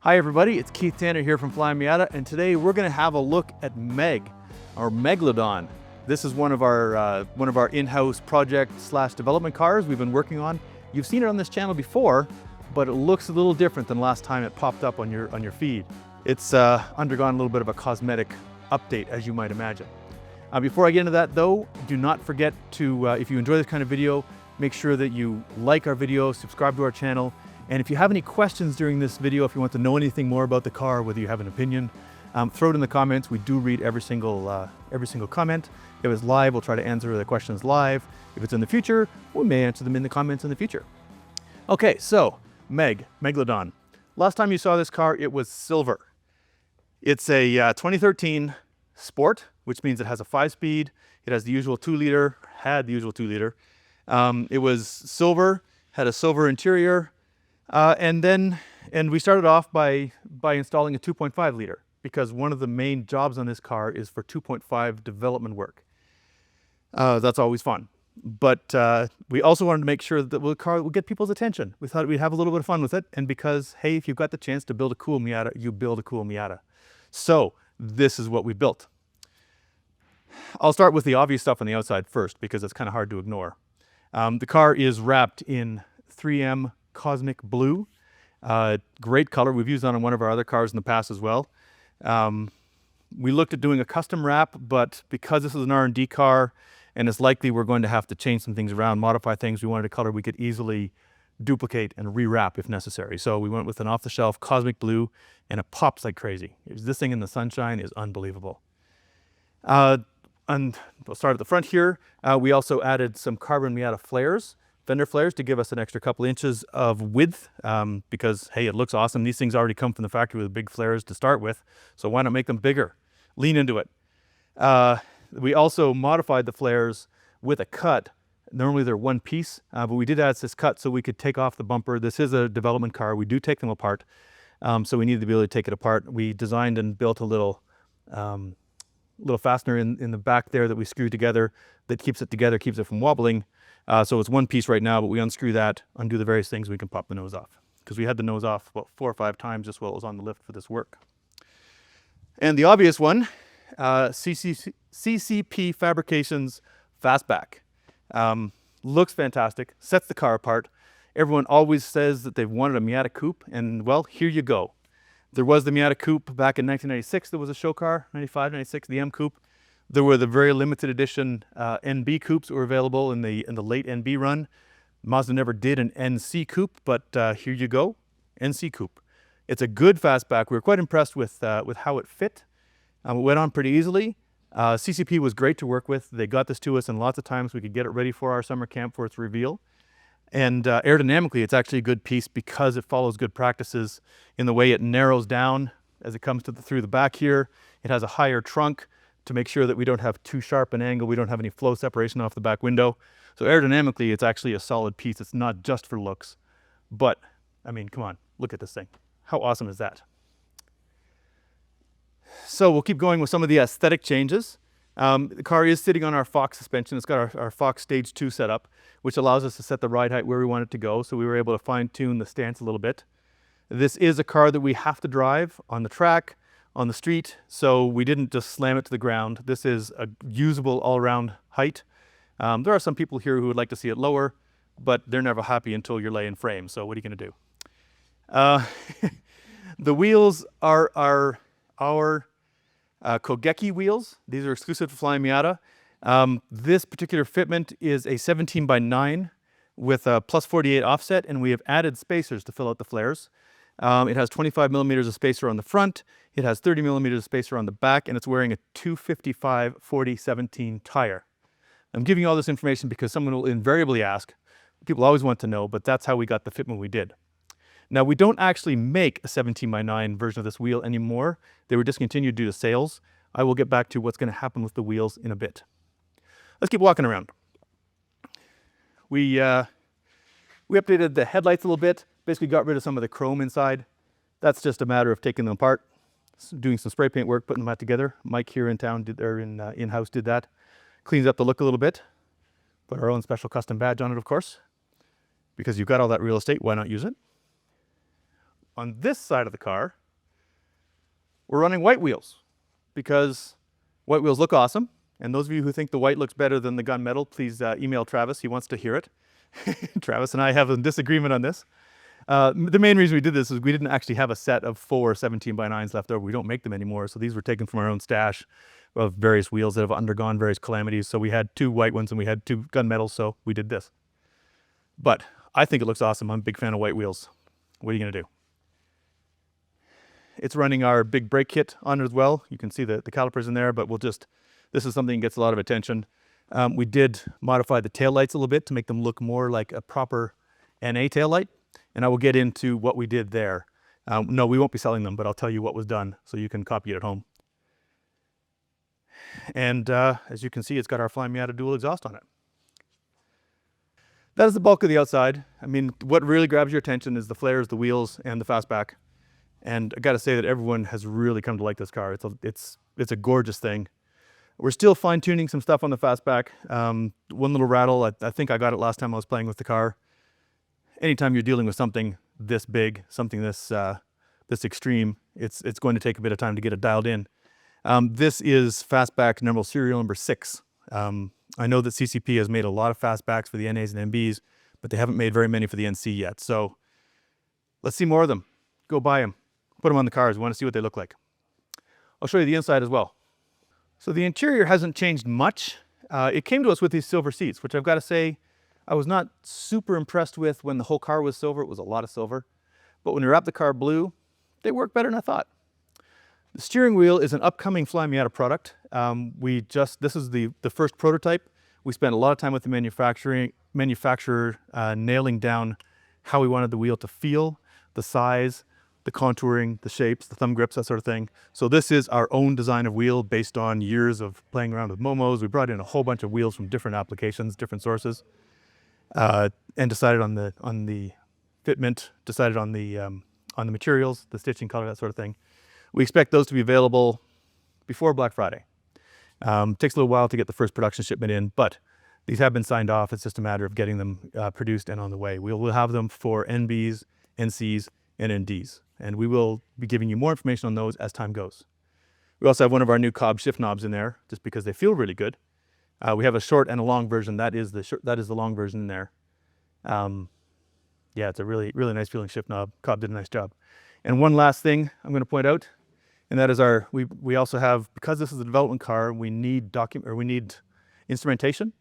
Hi everybody, it's Keith Tanner here from Flyin Miata, and today we're going to have a look at Meg, or Megalodon. This is one of our in-house project / development cars we've been working on. You've seen it on this channel before, but it looks a little different than last time it popped up on your feed. It's undergone a little bit of a cosmetic update, as you might imagine. Before I get into that though, do not forget to, if you enjoy this kind of video, make sure that you like our video, subscribe to our channel. And if you have any questions during this video, if you want to know anything more about the car, whether you have an opinion, throw it in the comments. We do read every single comment. If it's live, we'll try to answer the questions live. If it's in the future, we may answer them in the comments in the future. Okay, so Megalodon. Last time you saw this car, it was silver. It's a 2013 Sport, which means it has a 5-speed. It has the usual 2-liter, had the usual 2-liter. It was silver, had a silver interior. And we started off by installing a 2.5 liter because one of the main jobs on this car is for 2.5 development work. That's always fun. But we also wanted to make sure that the car would get people's attention. We thought we'd have a little bit of fun with it. And because, hey, if you've got the chance to build a cool Miata, you build a cool Miata. So this is what we built. I'll start with the obvious stuff on the outside first because it's kind of hard to ignore. The car is wrapped in 3M Cosmic blue, great color. We've used that on one of our other cars in the past as well. We looked at doing a custom wrap, but because this is an R&D car and it's likely we're going to have to change some things around, modify things, we wanted a color we could easily duplicate and rewrap if necessary. So we went with an off-the-shelf Cosmic blue, and it pops like crazy. This thing in the sunshine is unbelievable. And we'll start at the front here. We also added some carbon Miata flares, fender flares, to give us an extra couple inches of width because, hey, it looks awesome. These things already come from the factory with big flares to start with, so why not make them bigger? Lean into it. We also modified the flares with a cut. Normally they're one piece, but we did add this cut so we could take off the bumper. This is a development car. We do take them apart, so we needed to be able to take it apart. We designed and built a little fastener in the back there that we screw together that keeps it together, keeps it from wobbling. So it's one piece right now, but we unscrew that, undo the various things, we can pop the nose off. Because we had the nose off about 4 or 5 times just while it was on the lift for this work. And the obvious one, CCP Fabrications Fastback. Looks fantastic, sets the car apart. Everyone always says that they've wanted a Miata coupe, and well, here you go. There was the Miata coupe back in 1996. There was a show car, 95, 96, the M coupe. There were the very limited edition NB coupes that were available in the late NB run. Mazda never did an NC coupe, but here you go, NC coupe. It's a good fastback. We were quite impressed with how it fit. It went on pretty easily. CCP was great to work with. They got this to us, and lots of times we could get it ready for our summer camp for its reveal. And aerodynamically, it's actually a good piece because it follows good practices in the way it narrows down as it comes through the back here. It has a higher trunk to make sure that we don't have too sharp an angle. We don't have any flow separation off the back window. So aerodynamically, it's actually a solid piece. It's not just for looks. But, I mean, come on, look at this thing. How awesome is that? So we'll keep going with some of the aesthetic changes. The car is sitting on our Fox suspension. It's got our Fox Stage 2 setup, which allows us to set the ride height where we want it to go. So we were able to fine tune the stance a little bit. This is a car that we have to drive on the track, on the street, so we didn't just slam it to the ground. This is a usable all-around height. There are some people here who would like to see it lower, but they're never happy until you're laying frame, so what are you going to do? The wheels are our Kogeki wheels. These are exclusive to Flyin Miata. This particular fitment is a 17x9 with a +48 offset, and we have added spacers to fill out the flares. It has 25 millimeters of spacer on the front, it has 30 millimeters of spacer on the back, and it's wearing a 255/40/17 tire. I'm giving you all this information because someone will invariably ask. People always want to know, but that's how we got the fitment we did. Now, we don't actually make a 17x9 version of this wheel anymore. They were discontinued due to sales. I will get back to what's going to happen with the wheels in a bit. Let's keep walking around. We updated the headlights a little bit. Basically got rid of some of the chrome inside. That's just a matter of taking them apart, doing some spray paint work, putting them back together. Mike here in town in-house did that. Cleans up the look a little bit. Put our own special custom badge on it, of course. Because you've got all that real estate, why not use it? on this side of the car, we're running white wheels because white wheels look awesome. And those of you who think the white looks better than the gunmetal, please email Travis. He wants to hear it. Travis and I have a disagreement on this. The main reason we did this is we didn't actually have a set of 4 17x9s left over. We don't make them anymore. So these were taken from our own stash of various wheels that have undergone various calamities. So we had 2 white ones and we had 2 gunmetals. So we did this. But I think it looks awesome. I'm a big fan of white wheels. What are you going to do? It's running our big brake kit on it as well. You can see the calipers in there, but this is something that gets a lot of attention. We did modify the taillights a little bit to make them look more like a proper NA taillight. And I will get into what we did there. No, we won't be selling them, but I'll tell you what was done so you can copy it at home. And as you can see, it's got our Flyin Miata dual exhaust on it. That is the bulk of the outside. I mean, what really grabs your attention is the flares, the wheels, and the fastback. And I got to say that everyone has really come to like this car. It's a gorgeous thing. We're still fine-tuning some stuff on the fastback. One little rattle, I think I got it last time I was playing with the car. Anytime you're dealing with something this big, something this extreme, it's going to take a bit of time to get it dialed in. This is fastback serial number 6. I know that CCP has made a lot of fastbacks for the NAs and MBs, but they haven't made very many for the NC yet. So let's see more of them. Go buy them. Put them on the cars. We want to see what they look like. I'll show you the inside as well. So the interior hasn't changed much. It came to us with these silver seats, which I've got to say, I was not super impressed with when the whole car was silver. It was a lot of silver. But when we wrapped the car blue, they work better than I thought. The steering wheel is an upcoming Flyin Miata product. This is the first prototype. We spent a lot of time with the manufacturer nailing down how we wanted the wheel to feel, the size, the contouring, the shapes, the thumb grips, that sort of thing. So this is our own design of wheel based on years of playing around with Momos. We brought in a whole bunch of wheels from different applications, different sources, and decided on the fitment, decided on the materials, the stitching, color, that sort of thing. We expect those to be available before Black Friday. Takes a little while to get the first production shipment in, but these have been signed off. It's just a matter of getting them produced and on the way. We'll have them for NBs, NCs, and NDs, and we will be giving you more information on those as time goes. We also have one of our new Cobb shift knobs in there, just because they feel really good. We have a short and a long version. That is the long version in there. Yeah, it's a really, really nice feeling shift knob. Cobb did a nice job. And one last thing I'm going to point out, and that is we also have, because this is a development car, we need instrumentation.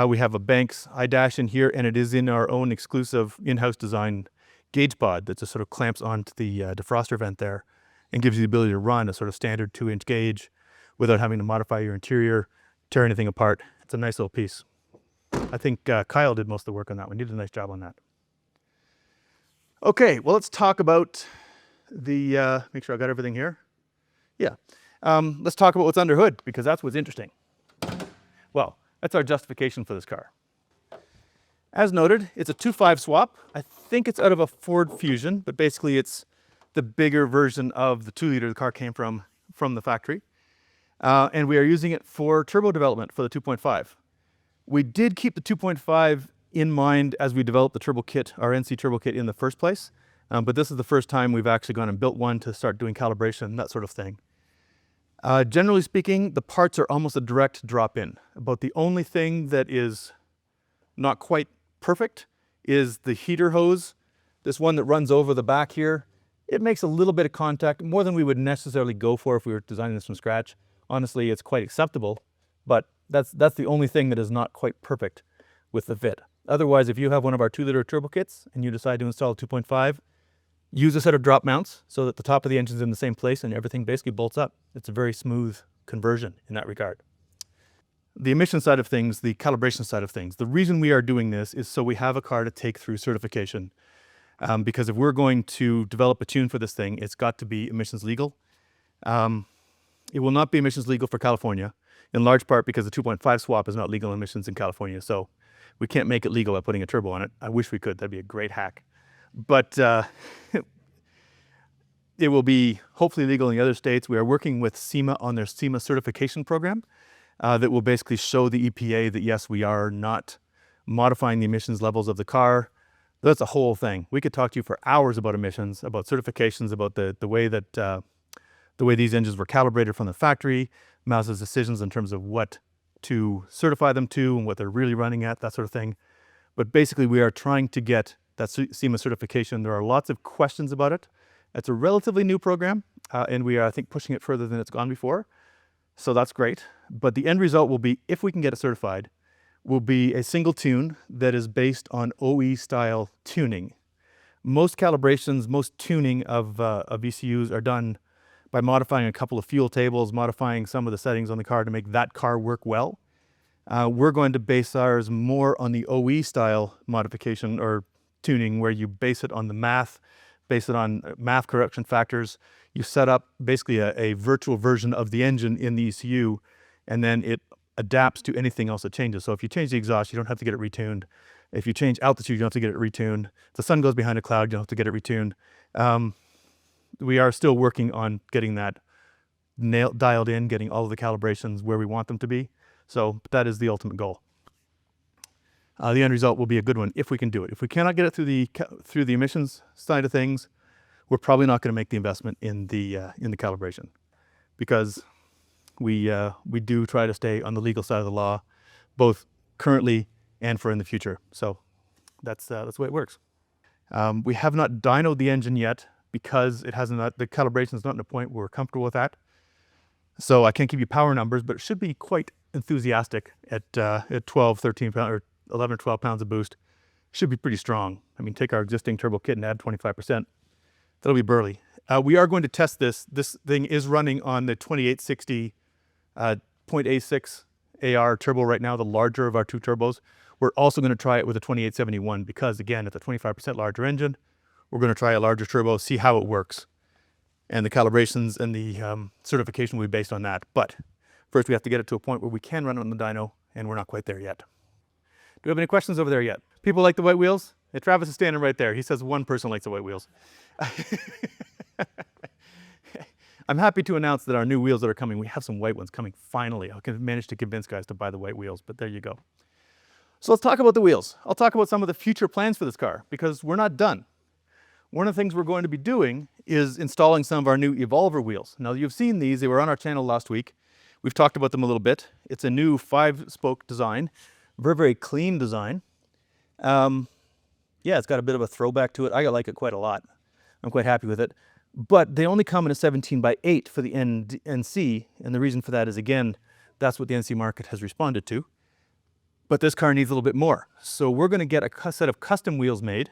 We have a Banks iDash in here, and it is in our own exclusive in-house design gauge pod that just sort of clamps onto the defroster vent there and gives you the ability to run a sort of standard 2-inch gauge without having to modify your interior, tear anything apart. It's a nice little piece. I think Kyle did most of the work on that one. He did a nice job on that. Okay, well, let's talk about the, make sure I got everything here. Yeah, let's talk about what's under hood, because that's what's interesting. Well, that's our justification for this car. As noted, it's a 2.5 swap. I think it's out of a Ford Fusion, but basically it's the bigger version of the 2-liter the car came from the factory. And we are using it for turbo development for the 2.5. We did keep the 2.5 in mind as we developed the turbo kit, our NC turbo kit, in the first place. But this is the first time we've actually gone and built one to start doing calibration, that sort of thing. Generally speaking, the parts are almost a direct drop-in. About the only thing that is not quite perfect is the heater hose. This one that runs over the back here, it makes a little bit of contact, more than we would necessarily go for if we were designing this from scratch. Honestly, it's quite acceptable, but that's the only thing that is not quite perfect with the fit. Otherwise, if you have one of our 2-liter turbo kits and you decide to install a 2.5, use a set of drop mounts so that the top of the engine's in the same place and everything basically bolts up. It's a very smooth conversion in that regard. The emission side of things, the calibration side of things, the reason we are doing this is so we have a car to take through certification. Because if we're going to develop a tune for this thing, it's got to be emissions legal. It will not be emissions legal for California, in large part because the 2.5 swap is not legal emissions in California. So we can't make it legal by putting a turbo on it. I wish we could. That'd be a great hack. But it will be hopefully legal in the other states. We are working with SEMA on their SEMA certification program that will basically show the EPA that yes, we are not modifying the emissions levels of the car That's a whole thing. We could talk to you for hours about emissions, about certifications, about the way that the way these engines were calibrated from the factory, Mazda's decisions in terms of what to certify them to and what they're really running at, that sort of thing. But basically, we are trying to get that SEMA certification. There are lots of questions about it. It's a relatively new program, and we are, I think, pushing it further than it's gone before. So that's great. But the end result will be, if we can get it certified, will be a single tune that is based on OE style tuning. Most calibrations, most tuning of ECUs are done by modifying a couple of fuel tables, modifying some of the settings on the car to make that car work well. We're going to base ours more on the OE style modification or tuning, where you base it on the math, base it on math correction factors. You set up basically a virtual version of the engine in the ECU, and then it adapts to anything else that changes. So if you change the exhaust, you don't have to get it retuned. If you change altitude, you don't have to get it retuned. If the sun goes behind a cloud, you don't have to get it retuned. We are still working on getting that dialed in, getting all of the calibrations where we want them to be. So that is the ultimate goal. The end result will be a good one if we can do it. If we cannot get it through the emissions side of things, we're probably not going to make the investment in the calibration, because we do try to stay on the legal side of the law, both currently and for in the future. So that's the way it works. We have not dynoed the engine yet, because it hasn't, the calibration is not in a point where we're comfortable with that. So I can't give you power numbers, but it should be quite enthusiastic at 12, 13 pounds, or 11 or 12 pounds of boost. Should be pretty strong. I mean, take our existing turbo kit and add 25%. That'll be burly. We are going to test this. This thing is running on the 2860 0.86 AR turbo right now, the larger of our two turbos. We're also going to try it with a 2871, because again, it's a 25% larger engine. We're going to try a larger turbo, see how it works. And the calibrations and the certification will be based on that. But first, we have to get it to a point where we can run it on the dyno, and we're not quite there yet. Do we have any questions over there yet? People like the white wheels? Yeah, Travis is standing right there. He says one person likes the white wheels. I'm happy to announce that our new wheels that are coming, we have some white ones coming finally. I can manage to convince guys to buy the white wheels, but there you go. So let's talk about the wheels. I'll talk about some of the future plans for this car, because we're not done. One of the things we're going to be doing is installing some of our new Evolver wheels. Now, you've seen these. They were on our channel last week. We've talked about them a little bit. It's a new 5-spoke design, very, very clean design. Yeah, it's got a bit of a throwback to it. I like it quite a lot. I'm quite happy with it. But they only come in a 17x8 for the NC, and the reason for that is, again, that's what the NC market has responded to. But this car needs a little bit more. So we're going to get a set of custom wheels made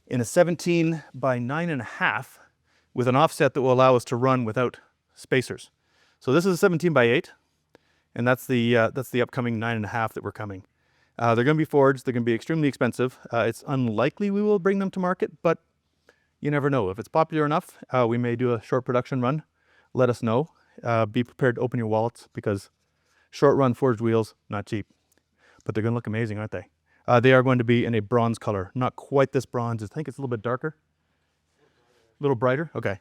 in a 17 by 9.5 with an offset that will allow us to run without spacers. So this is a 17 by 8, and that's the upcoming 9.5 that we're coming. They're going to be forged. They're going to be extremely expensive. It's unlikely we will bring them to market, but you never know. If it's popular enough, we may do a short production run. Let us know. Be prepared to open your wallets, because short run forged wheels, not cheap. But they're going to look amazing, aren't they? They are going to be in a bronze color. Not quite this bronze. I think it's a little bit darker. A little brighter? Okay.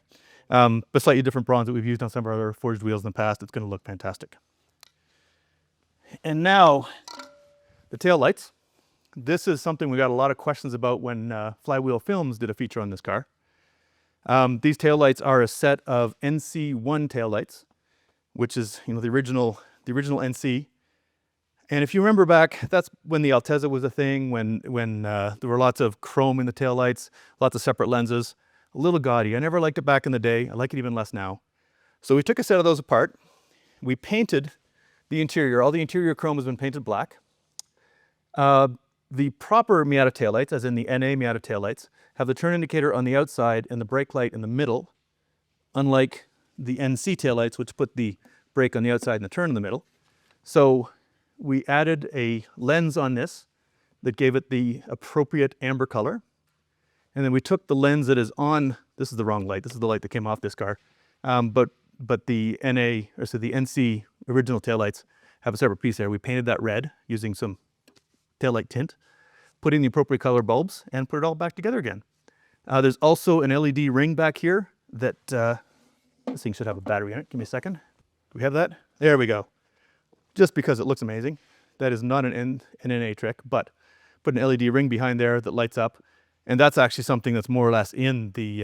But slightly different bronze that we've used on some of our other forged wheels in the past. It's going to look fantastic. And now, the tail lights. This is something we got a lot of questions about when Flywheel Films did a feature on this car. These tail lights are a set of NC1 tail lights, which is, you know, the original NC. And if you remember back, that's when the Altezza was a thing, when there were lots of chrome in the taillights, lots of separate lenses. A little gaudy. I never liked it back in the day. I like it even less now. So we took a set of those apart. We painted the interior. All the interior chrome has been painted black. The proper Miata taillights, as in the NA Miata taillights, have the turn indicator on the outside and the brake light in the middle, unlike the NC taillights, which put the brake on the outside and the turn in the middle. So we added a lens on this that gave it the appropriate amber color. And then we took the lens that is on, this is the wrong light, this is the light that came off this car, but the NA, or so the NC original taillights have a separate piece there. We painted that red using some taillight tint, put in the appropriate color bulbs, and put it all back together again. There's also an LED ring back here that, this thing should have a battery in it. Give me a second. Do we have that? There we go. Just because it looks amazing. That is not an NA trick, but put an LED ring behind there that lights up. And that's actually something that's more or less in the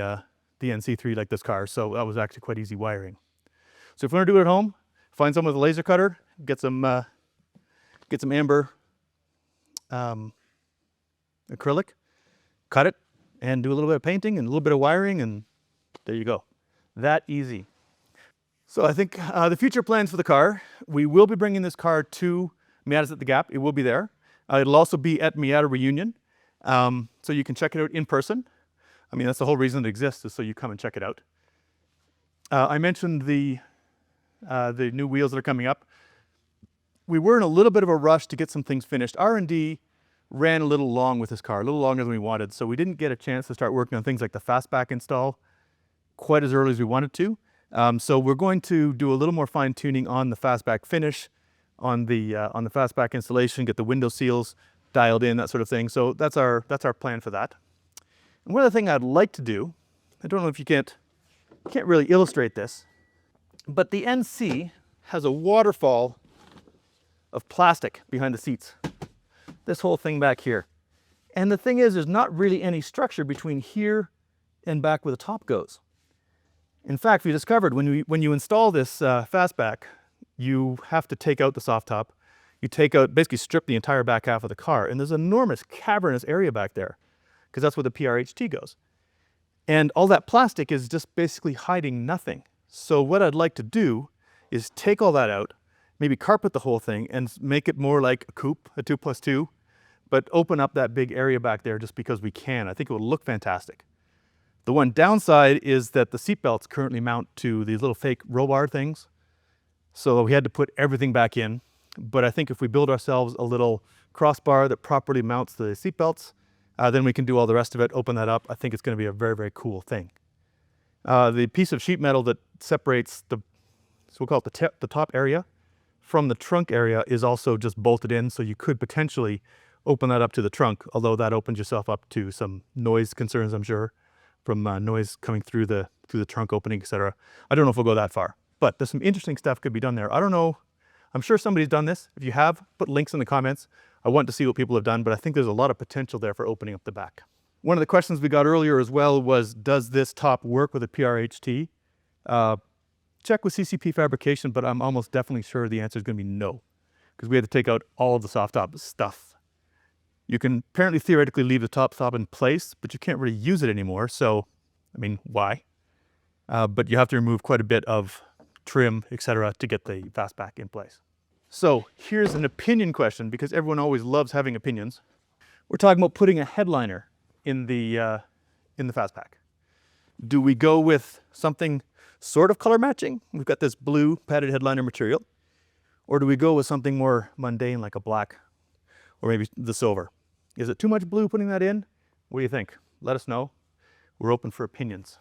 NC3 like this car. So that was actually quite easy wiring. So if you want to do it at home, find someone with a laser cutter, get some amber acrylic, cut it, and do a little bit of painting and a little bit of wiring, and there you go. That easy. So I think the future plans for the car, we will be bringing this car to Miata's at the Gap. It will be there. It'll also be at Miata Reunion, so you can check it out in person. I mean, that's the whole reason it exists, is so you come and check it out. I mentioned the new wheels that are coming up. We were in a little bit of a rush to get some things finished. R&D ran a little long with this car, a little longer than we wanted, so we didn't get a chance to start working on things like the fastback install quite as early as we wanted to. So we're going to do a little more fine tuning on the fastback finish, on the fastback installation, get the window seals dialed in, that sort of thing. So that's our plan for that. And one other thing I'd like to do, I don't know if you can't really illustrate this, but the NC has a waterfall of plastic behind the seats. This whole thing back here. And the thing is, there's not really any structure between here and back where the top goes. In fact, we discovered when you install this fastback, you have to take out the soft top. You basically strip the entire back half of the car, and there's an enormous cavernous area back there, because that's where the PRHT goes. And all that plastic is just basically hiding nothing. So what I'd like to do is take all that out, maybe carpet the whole thing and make it more like a coupe, a 2+2, but open up that big area back there just because we can. I think it would look fantastic. The one downside is that the seat belts currently mount to these little fake roll bar things. So we had to put everything back in. But I think if we build ourselves a little crossbar that properly mounts the seat belts, then we can do all the rest of it, open that up. I think it's going to be a very, very cool thing. The piece of sheet metal that separates so we'll call it the top area from the trunk area is also just bolted in. So you could potentially open that up to the trunk, although that opens yourself up to some noise concerns, I'm sure, from noise coming through the trunk opening, etc. I don't know if we'll go that far, but there's some interesting stuff could be done there. I don't know. I'm sure somebody's done this. If you have, put links in the comments. I want to see what people have done, but I think there's a lot of potential there for opening up the back. One of the questions we got earlier as well was, does this top work with a PRHT? Check with CCP Fabrication, but I'm almost definitely sure the answer is going to be no, because we had to take out all of the soft top stuff. You can apparently theoretically leave the top in place, but you can't really use it anymore. So, I mean, why? But you have to remove quite a bit of trim, etc., to get the fastback in place. So here's an opinion question, because everyone always loves having opinions. We're talking about putting a headliner in the fastback. Do we go with something sort of color matching? We've got this blue padded headliner material. Or do we go with something more mundane like a black or maybe the silver? Is it too much blue putting that in? What do you think? Let us know. We're open for opinions.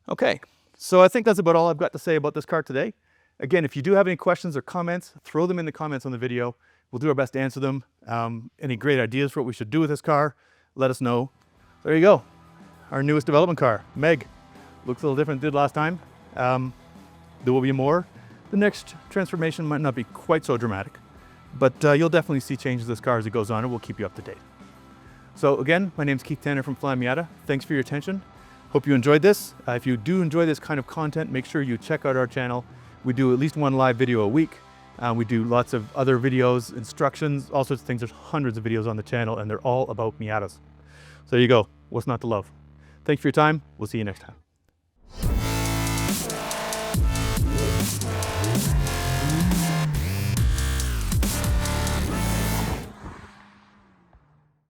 Okay, so I think that's about all I've got to say about this car today. Again, if you do have any questions or comments, throw them in the comments on the video. We'll do our best to answer them. Any great ideas for what we should do with this car, let us know. There you go. Our newest development car, Meg. Looks a little different than it did last time. There will be more. The next transformation might not be quite so dramatic, but you'll definitely see changes to this car as it goes on, and we'll keep you up to date. So again, my name's Keith Tanner from Flyin Miata. Thanks for your attention. Hope you enjoyed this. If you do enjoy this kind of content, make sure you check out our channel. We do at least one live video a week. We do lots of other videos, instructions, all sorts of things. There's hundreds of videos on the channel, and they're all about Miatas. So there you go. What's not to love? Thanks for your time. We'll see you next time.